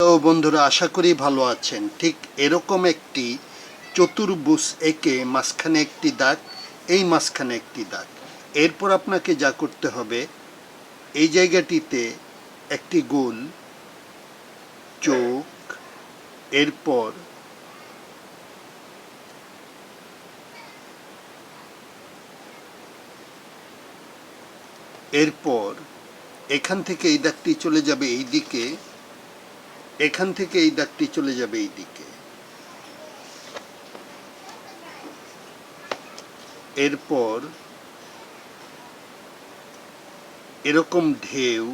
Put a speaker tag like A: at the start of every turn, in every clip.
A: তো বন্ধুরা, আশা করি ভালো আছেন। ঠিক এরকম একটি চতুর্ভুজ এঁকে মাঝখানে একটি দাগ, এই মাঝখানে একটি দাগ। এরপর আপনাকে যা করতে হবে, এই জায়গাটিতে একটি গোল চোখ, এরপর এখান থেকে এই দাগটি চলে যাবে এই দিকে, এখান থেকে এই দাগটি চলে যাবে এই দিকে। এরপর এরকম ঢেউ,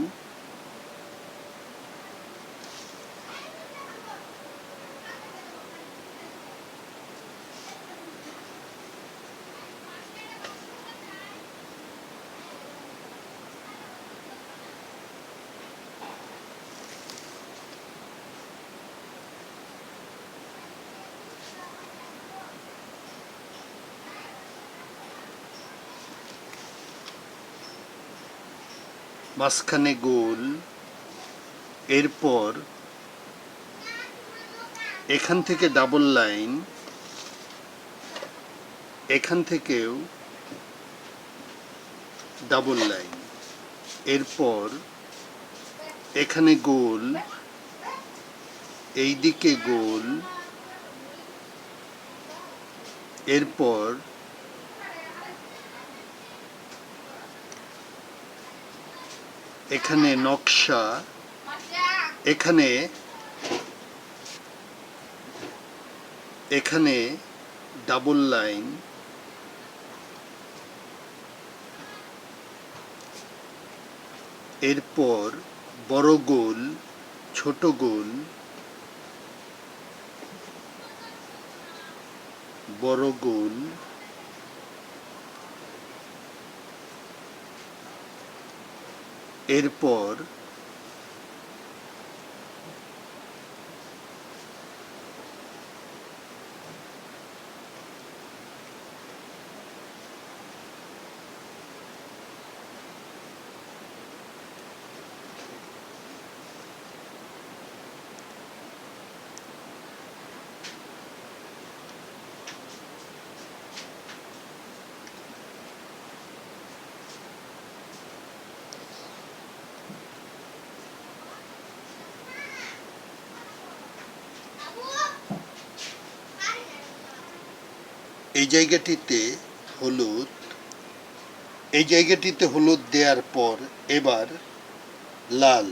A: মাঝখানে গোল, এরপর এখান থেকে ডাবল লাইন, এখান থেকেও ডাবল লাইন, এরপর এখানে গোল, এই দিকে গোল, এরপর এখানে নকশা, এখানে ডাবল লাইন, এরপর বড় গোল, ছোট গোল, বড় গোল, এরপর এই জায়গাটিতে হলুদ, এই জায়গাটিতে হলুদ দেওয়ার পর এবার লাল,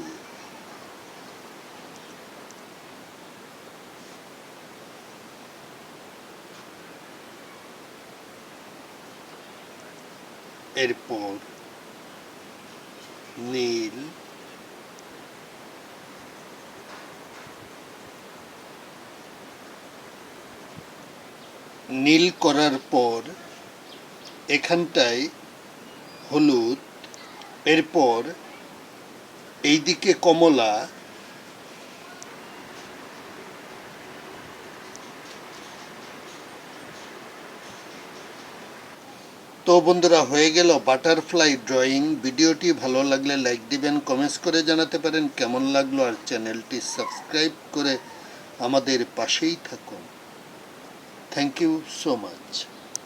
A: এরপর নীল, নীল করার পর এখানটায় হলুদ, এরপর এইদিকে কমলা, তো বন্ধুরা, হয়ে গেল বাটারফ্লাই ড্রয়িং। ভিডিওটি ভালো লাগলে লাইক দিবেন, কমেন্টস করে জানাতে পারেন কেমন লাগলো, আর চ্যানেলটি সাবস্ক্রাইব করে আমাদের পাশেই থাকুন। Thank you so much.